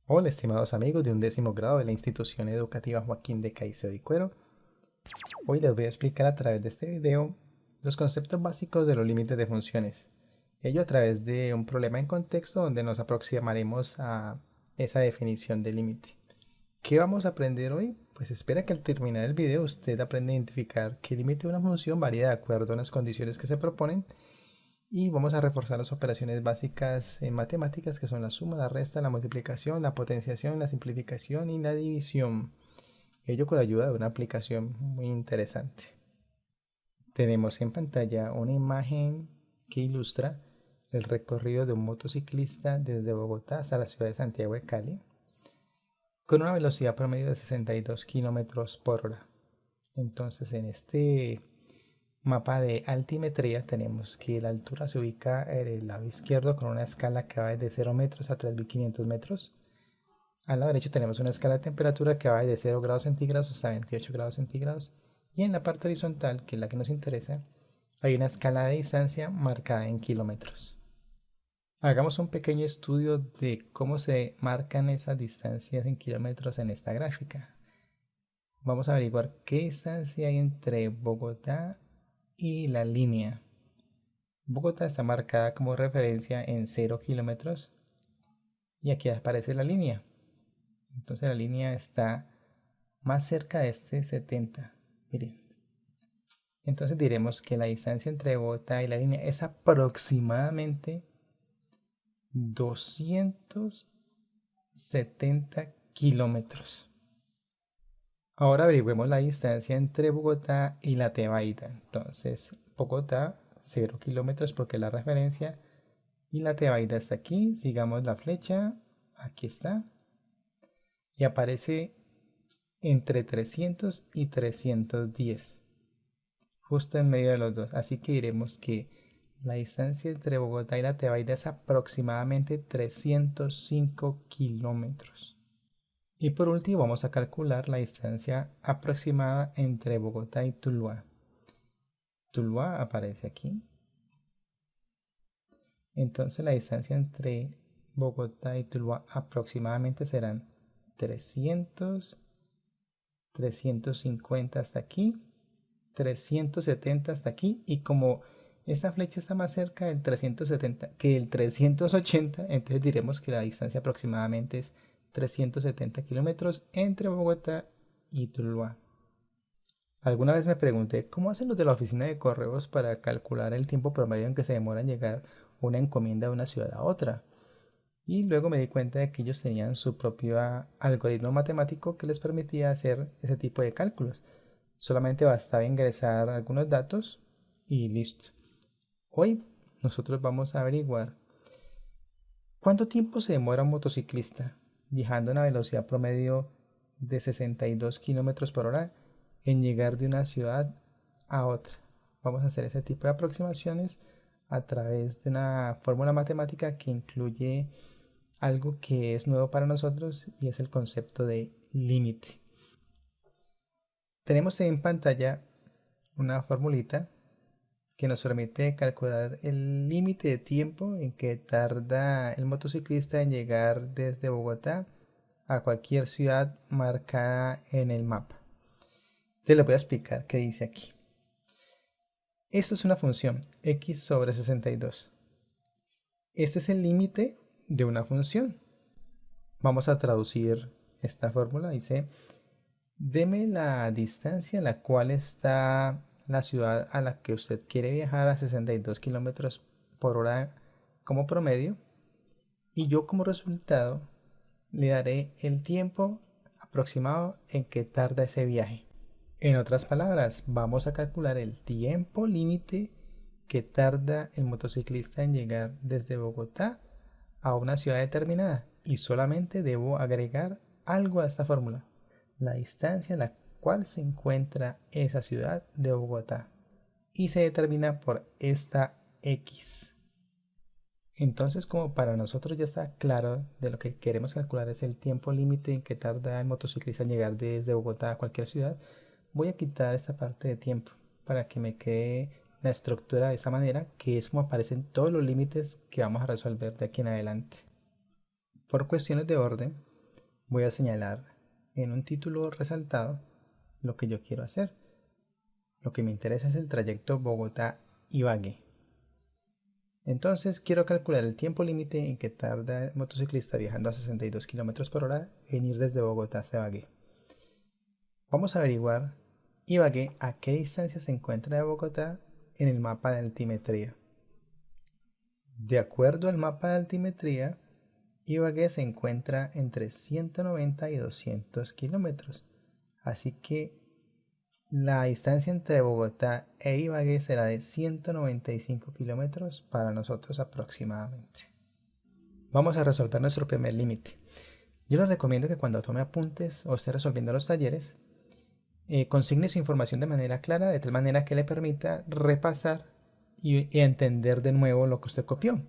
Hola, estimados amigos de 11º grado de la institución educativa Joaquín de Caicedo y Cuero. Hoy les voy a explicar a través de este video los conceptos básicos de los límites de funciones. Ello a través de un problema en contexto donde nos aproximaremos a esa definición de límite. ¿Qué vamos a aprender hoy? Pues espera que al terminar el video usted aprenda a identificar que el límite de una función varía de acuerdo a las condiciones que se proponen y vamos a reforzar las operaciones básicas en matemáticas que son la suma, la resta, la multiplicación, la potenciación, la simplificación y la división. Ello con la ayuda de una aplicación muy interesante. Tenemos en pantalla una imagen que ilustra el recorrido de un motociclista desde Bogotá hasta la ciudad de Santiago de Cali con una velocidad promedio de 62 kilómetros por hora. Entonces en este mapa de altimetría tenemos que la altura se ubica en el lado izquierdo con una escala que va desde 0 metros a 3500 metros. Al lado derecho tenemos una escala de temperatura que va desde 0 grados centígrados hasta 28 grados centígrados. Y en la parte horizontal, que es la que nos interesa, hay una escala de distancia marcada en kilómetros. Hagamos un pequeño estudio de cómo se marcan esas distancias en kilómetros en esta gráfica. Vamos a averiguar qué distancia hay entre Bogotá y la línea. Bogotá está marcada como referencia en 0 kilómetros y aquí aparece la línea. Entonces la línea está más cerca de este 70. Miren. Entonces diremos que la distancia entre Bogotá y la línea es aproximadamente 270 kilómetros. Ahora averiguemos la distancia entre Bogotá y la Tebaida. Entonces, Bogotá, 0 kilómetros porque es la referencia. Y la Tebaida está aquí. Sigamos la flecha. Aquí está. Y aparece entre 300 y 310. Justo en medio de los dos. Así que diremos que la distancia entre Bogotá y la Tebaida es aproximadamente 305 kilómetros. Y por último vamos a calcular la distancia aproximada entre Bogotá y Tuluá. Tuluá aparece aquí. Entonces la distancia entre Bogotá y Tuluá aproximadamente serán 300, 350 hasta aquí, 370 hasta aquí. Y como esta flecha está más cerca del 370 que el 380, entonces diremos que la distancia aproximadamente es 370 kilómetros entre Bogotá y Tuluá. Alguna vez me pregunté cómo hacen los de la oficina de correos para calcular el tiempo promedio en que se demora en llegar una encomienda de una ciudad a otra. Y luego me di cuenta de que ellos tenían su propio algoritmo matemático que les permitía hacer ese tipo de cálculos. Solamente bastaba ingresar algunos datos y listo. Hoy nosotros vamos a averiguar cuánto tiempo se demora un motociclista viajando a una velocidad promedio de 62 kilómetros por hora en llegar de una ciudad a otra. Vamos a hacer ese tipo de aproximaciones a través de una fórmula matemática que incluye algo que es nuevo para nosotros y es el concepto de límite. Tenemos en pantalla una formulita que nos permite calcular el límite de tiempo en que tarda el motociclista en llegar desde Bogotá a cualquier ciudad marcada en el mapa. Te lo voy a explicar qué dice aquí. Esta es una función x sobre 62. Este es el límite de una función. Vamos a traducir esta fórmula. Dice, deme la distancia a la cual está la ciudad a la que usted quiere viajar a 62 kilómetros por hora como promedio y yo como resultado le daré el tiempo aproximado en que tarda ese viaje. En otras palabras, vamos a calcular el tiempo límite que tarda el motociclista en llegar desde Bogotá a una ciudad determinada y solamente debo agregar algo a esta fórmula, la distancia en la cual se encuentra esa ciudad de Bogotá y se determina por esta X. Entonces, como para nosotros ya está claro de lo que queremos calcular es el tiempo límite en que tarda el motociclista en llegar desde Bogotá a cualquier ciudad, voy a quitar esta parte de tiempo para que me quede la estructura de esta manera, que es como aparecen todos los límites que vamos a resolver de aquí en adelante. Por cuestiones de orden, voy a señalar en un título resaltado lo que yo quiero hacer. Lo que me interesa es el trayecto Bogotá-Ibagué. Entonces quiero calcular el tiempo límite en que tarda el motociclista viajando a 62 km por hora en ir desde Bogotá hasta Ibagué. Vamos a averiguar Ibagué a qué distancia se encuentra de Bogotá en el mapa de altimetría. De acuerdo al mapa de altimetría, Ibagué se encuentra entre 190 y 200 kilómetros, así que la distancia entre Bogotá e Ibagué será de 195 kilómetros para nosotros aproximadamente. Vamos a resolver nuestro primer límite. Yo les recomiendo que cuando tome apuntes o esté resolviendo los talleres, consigne su información de manera clara, de tal manera que le permita repasar y entender de nuevo lo que usted copió.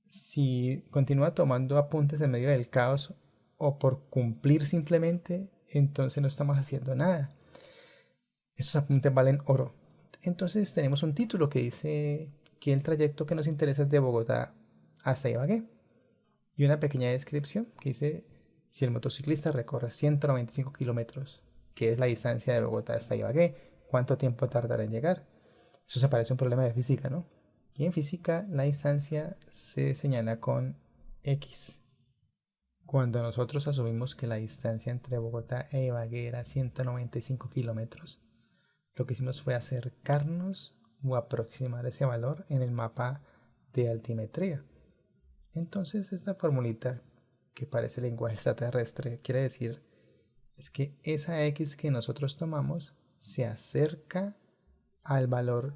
Si continúa tomando apuntes en medio del caos o por cumplir simplemente, entonces no estamos haciendo nada. Esos apuntes valen oro. Entonces tenemos un título que dice que el trayecto que nos interesa es de Bogotá hasta Ibagué. Y una pequeña descripción que dice: si el motociclista recorre 195 kilómetros, que es la distancia de Bogotá hasta Ibagué, ¿cuánto tiempo tardará en llegar? Eso se parece a un problema de física, ¿no? Y en física la distancia se señala con X. Cuando nosotros asumimos que la distancia entre Bogotá e Ibagué era 195 kilómetros, lo que hicimos fue acercarnos o aproximar ese valor en el mapa de altimetría. Entonces esta formulita, que parece lenguaje extraterrestre, quiere decir es que esa X que nosotros tomamos se acerca al valor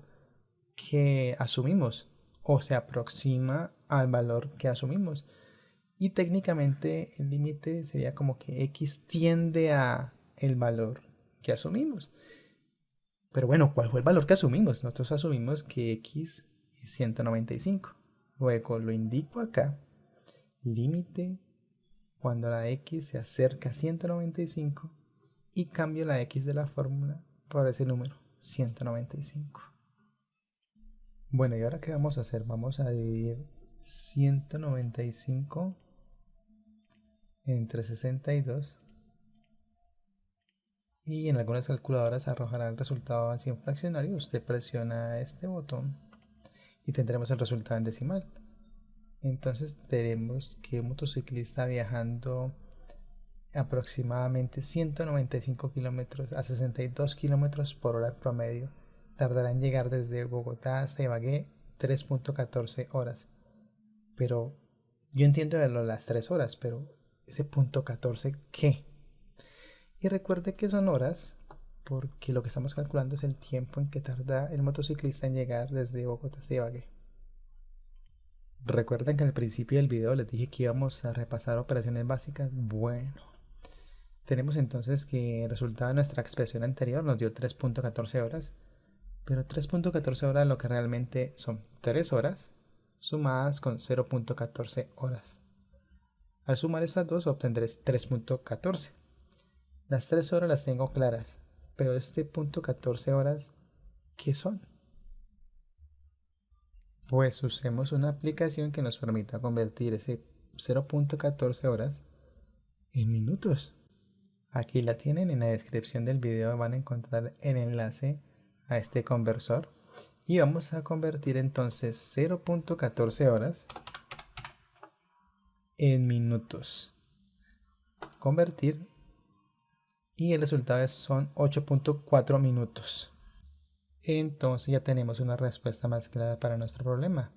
que asumimos o se aproxima al valor que asumimos. Y técnicamente el límite sería como que X tiende a el valor que asumimos. Pero bueno, ¿cuál fue el valor que asumimos? Nosotros asumimos que X es 195. Luego lo indico acá. Límite cuando la X se acerca a 195 y cambio la X de la fórmula por ese número, 195. Bueno, ¿y ahora qué vamos a hacer? Vamos a dividir 195 entre 62 y en algunas calculadoras arrojará el resultado así en fraccionario. Usted presiona este botón y tendremos el resultado en decimal. Entonces tenemos que un motociclista viajando aproximadamente 195 kilómetros a 62 kilómetros por hora promedio tardará en llegar desde Bogotá hasta Ibagué 3.14 horas. Pero yo entiendo de las 3 horas, pero ese punto 14, ¿qué? Y recuerde que son horas porque lo que estamos calculando es el tiempo en que tarda el motociclista en llegar desde Bogotá hasta Ibagué. ¿Recuerdan que al principio del video les dije que íbamos a repasar operaciones básicas? Bueno, tenemos entonces que el resultado de nuestra expresión anterior nos dio 3.14 horas, pero 3.14 horas lo que realmente son 3 horas sumadas con 0.14 horas. Al sumar estas dos obtendré 3.14. Las 3 horas las tengo claras, pero este punto 14 horas, ¿qué son? Pues usemos una aplicación que nos permita convertir ese 0.14 horas en minutos. Aquí la tienen, en la descripción del video van a encontrar el enlace a este conversor y vamos a convertir entonces 0.14 horas en minutos. Convertir y el resultado son 8.4 minutos. Entonces ya tenemos una respuesta más clara para nuestro problema.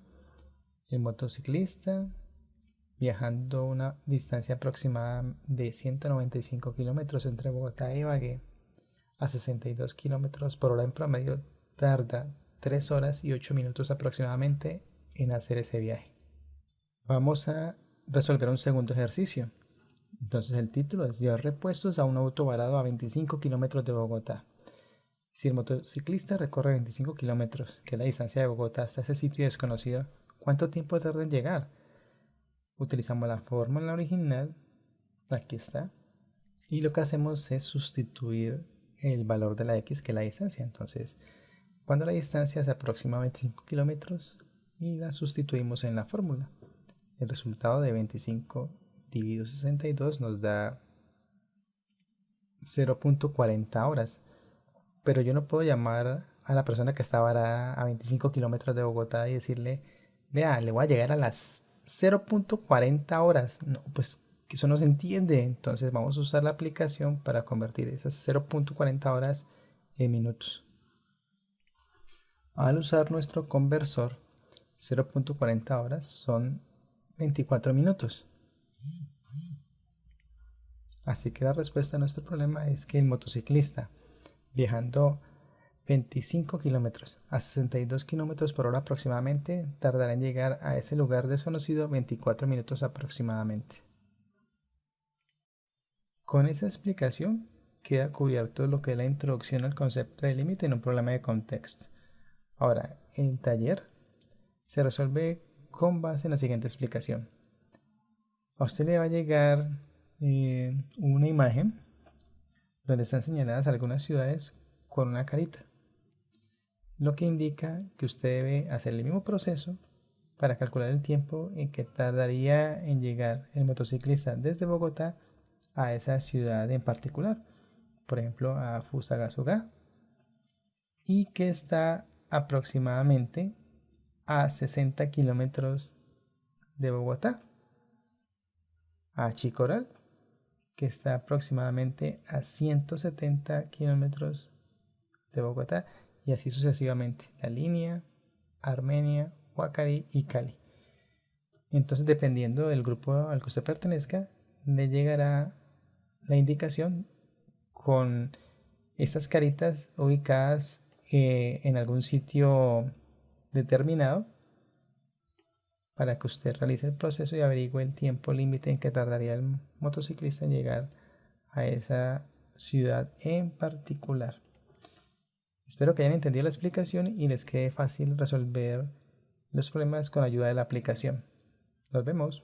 El motociclista viajando una distancia aproximada de 195 kilómetros entre Bogotá y Ibagué a 62 kilómetros por hora en promedio tarda 3 horas y 8 minutos aproximadamente en hacer ese viaje. Vamos a resolver un segundo ejercicio. Entonces el título es: llevar repuestos a un auto varado a 25 kilómetros de Bogotá. Si el motociclista recorre 25 kilómetros, que es la distancia de Bogotá hasta ese sitio desconocido, ¿cuánto tiempo tarda en llegar? Utilizamos la fórmula original, aquí está, y lo que hacemos es sustituir el valor de la X, que es la distancia. Entonces, cuando la distancia se aproxima a 25 kilómetros y la sustituimos en la fórmula, el resultado de 25 dividido 62 nos da 0.40 horas. Pero yo no puedo llamar a la persona que está varada a 25 kilómetros de Bogotá y decirle, vea, le voy a llegar a las 0.40 horas. No, pues que eso no se entiende. Entonces vamos a usar la aplicación para convertir esas 0.40 horas en minutos. Al usar nuestro conversor, 0.40 horas son 24 minutos. Así que la respuesta a nuestro problema es que el motociclista, viajando 25 kilómetros a 62 kilómetros por hora aproximadamente, tardará en llegar a ese lugar desconocido 24 minutos aproximadamente. Con esa explicación queda cubierto lo que es la introducción al concepto de límite en un problema de contexto. Ahora, el taller se resuelve con base en la siguiente explicación. A usted le va a llegar una imagen donde están señaladas algunas ciudades con una carita, lo que indica que usted debe hacer el mismo proceso para calcular el tiempo en que tardaría en llegar el motociclista desde Bogotá a esa ciudad en particular, por ejemplo a Fusagasugá, y que está aproximadamente a 60 kilómetros de Bogotá, a Chicoral, que está aproximadamente a 170 kilómetros de Bogotá, y así sucesivamente, La Línea, Armenia, Huacarí y Cali. Entonces, dependiendo del grupo al que usted pertenezca, le llegará la indicación con estas caritas ubicadas en algún sitio determinado para que usted realice el proceso y averigüe el tiempo límite en que tardaría el motociclista en llegar a esa ciudad en particular. Espero que hayan entendido la explicación y les quede fácil resolver los problemas con ayuda de la aplicación. Nos vemos.